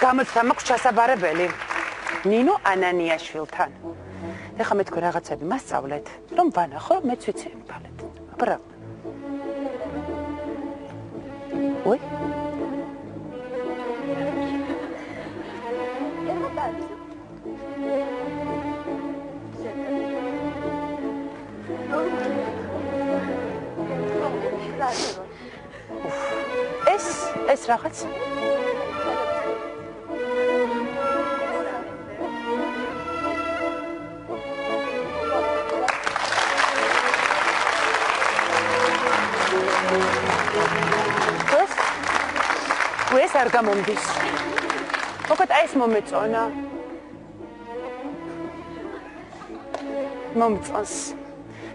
გამოცდა მაქვს ჩასაბარებელი ნინო ანანიაშვილთან. ეხლა მე თქვენ რაღაცები მასწავლეთ, რომ ვანახო, რომ მეც ვიცი ბალეტი. აბა. ой? ეს რაღაც ეს არ გამომდის. მოკლედ აი ეს მომეწონა. მომწონს.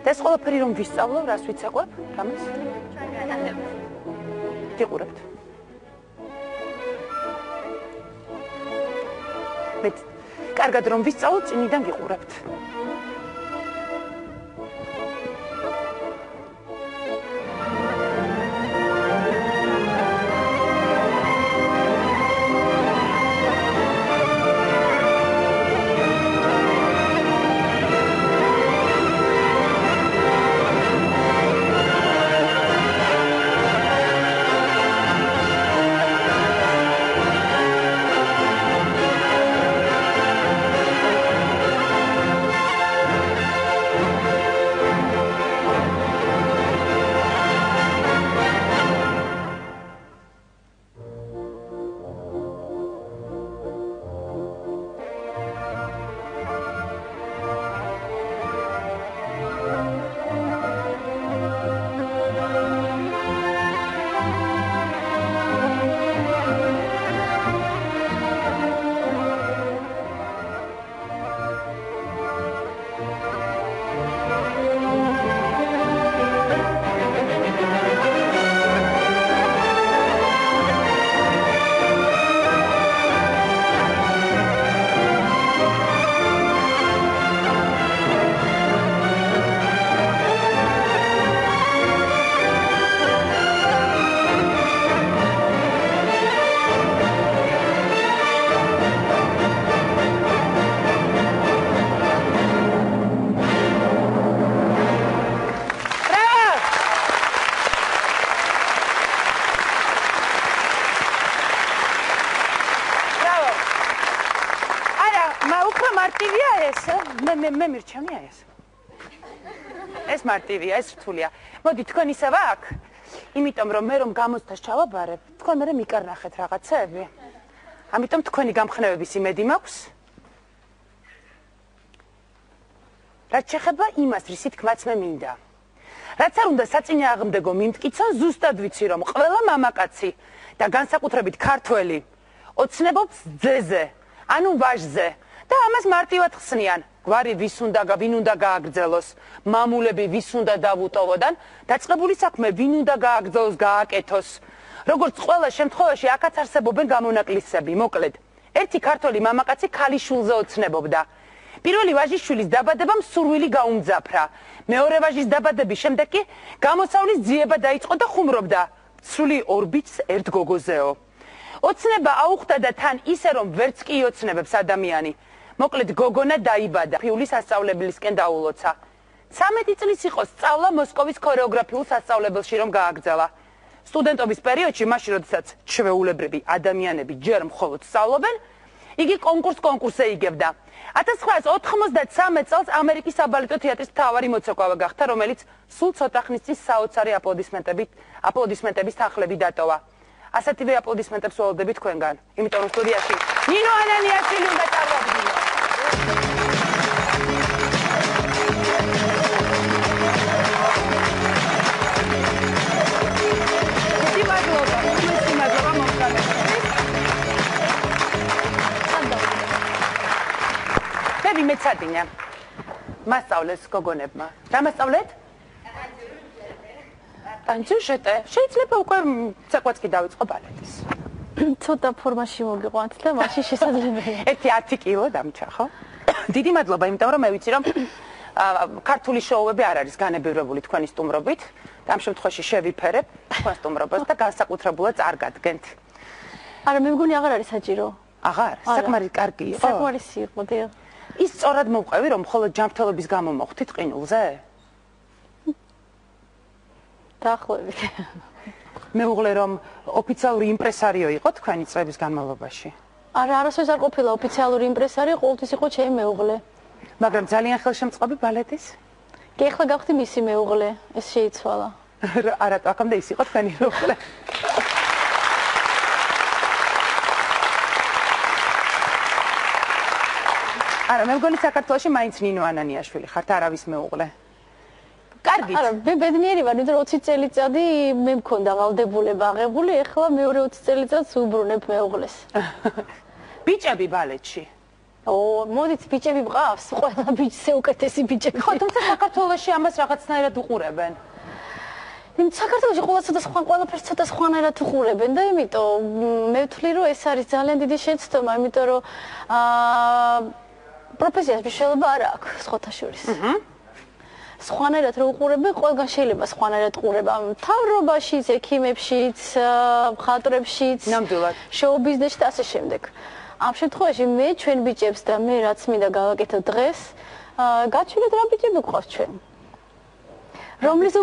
და ეს ყველაფერი რომ ვისწავლო, რას ვიცაკვებ? რამეს? გიყურებთ. მე კარგად რომ ვისწავლო, წინიდან გიყურებთ. მე მირჩევნია ეს. ეს მარტივია, ეს რთულია. მოდი თქვენ ისევ აქ, იმიტომ რომ მე რომ გამოცდას ჩავაბარებ, თქვენ მე მიკარნახეთ რაღაცები. ამიტომ თქვენი გამხნევების იმედი მაქვს. რაც შეეხება იმას, რის თქმაც მე მინდა. რაც არ უნდა საწინააღმდეგო მიმტკიცონ, ზუსტად ვიცი რომ ყველა მამაკაცი და განსაკუთრებით ქართველი ოცნებობს ძეზე, ანუ ვაჟზე და ამას მარტივად ხსნიან. გვარი ვინ უნდა გააგრძელოს, მამულები ვის უნდა დავუტოვოდან, დაწყებული საქმე ვინ უნდა გააგრძელოს, გააკეთოს. როგორც ყველა შემთხვევაში აქაც არსებობენ გამონაკლისები, მოკლედ. ერთი ქართველი მამაკაცი ქალიშვილზე ოცნებობდა. პირველი ვაჟიშვილის დაბადებამ სურვილი გაუმძაფრა. მეორე ვაჟის დაბადების შემდეგ კი გამოსავლის ძიება დაიწყო და ხუმრობდა. სრული ორბიტს ერთ გოგოზეო. ოცნება აუხდა და თან ისე რომ ვერც კი ოცნებებს ადამიანი. მოკლედ გოგონა დაიბადა, ფიულის სასწავლებელისკენ დაულოცა. 13 წლის იყო სწავლა მოსკოვის ქორეოგრაფიულ სასწავლებელში რომ გააგრძელა. სტუდენტობის პერიოდში, მაშინ როდესაც ჩვეულებრივი ადამიანები ჯერ მხოლოდ სწავლობენ, იგი კონკურსზე იგებდა. 1993 წელს ამერიკის საბალეტო თეატრის მთავარი მოცეკვავა გახდა, რომელიც სულ ცოტა ხნის წინ საოცარი აპლოდისმენტების თანხლები დატოვა. ასეთივე აპლოდისმენტებს ველოდებით თქვენგან, იმიტომ რომ სტუდიაში ნინო ანანიაშვილი უნდა წარვადგინო. მე მეცადინა. მასწავლეს გოგონებმა. რა მასწავლეთ? ტანჯუშეტე. შეიძლება უკვე ცეკვაც კი დავიწყო ბალეტის. ცოტა ფორმაში მოგიყვანთ და მაშინ შესაძლებელია. 10 კილო დამჭა, ხო? დიდი მადლობა, იმიტომ რომ მე ვიცი რომ ქართული შოუები არ არის განებირებული თქვენი სტუმრობით და ამ შემთხვევაში შევიფერებ თქვენ სტუმრობას და განსაკუთრებულად არ გადგენთ. არა, მე მგონი აღარ არის საჭირო. აღარ, საკმარით კარგი იყო. საკმარისი იყო, დიახ. ის სწორად მოვყვევი, რომ მხოლოდ ჯანმრთელობის გამო მოხვდით ყინულზე? დაახლოებით. მეუღლე რომ ოფიციალური იმპრესარიო იყო თქვენი წლების განმავლობაში? არა, არასოდეს არ ყოფილა ოფიციალური იმპრესარიო, ყოველთვის იყო ჩემი მეუღლე. მაგრამ ძალიან ხელშემწყობი ბალეტის? კი, ახლა გავხდი მისი მეუღლე, ეს შეიცვალა. არა, აქამდე ის იყო თქვენი მეუღლე. არა, მე მგონი საქართველოში მაინც ნინო ანანიაშვილი ხართ, არავის მეუღლე. კარგით. არა, მე ბედნიერი ვარ, იმიტომ რომ 20 წელიწადი მე მქონდა ვალდებულება აღებული, ეხლა მეორე 20 წელიწადს უბრუნებ მეუღლეს. ბიჭები ბალეტში. მოდით, ბიჭები მყავს, ყველა ბიჭზე უკეთესი ბიჭები. ხო, თუმცა საქართველოში ამას რაღაცნაირად უყურებენ. საქართველოში ყველაფერს ცოტა სხვანაირად უყურებენ და იმიტომ მე ვთვლი, რომ ეს არის ძალიან დიდი შეცდომა, იმიტომ რომ პროფესიას მნიშვნელობა არ აქვს სხვათა შორის. სხვანაირად რო უყურებენ, ყველგან შეიძლება სხვანაირად ყურება. მთავრობაშიც, ექიმებშიც, მხატვრებშიც, ნამდვილად. შოუ-ბიზნესში და ასე შემდეგ. ამ შემთხვევაში მე ჩვენ ბიჭებს და მე რაც მინდა გავაკეთო დღეს, გაჩვენეთ რა ბიჭები გვყავს ჩვენ. რომლის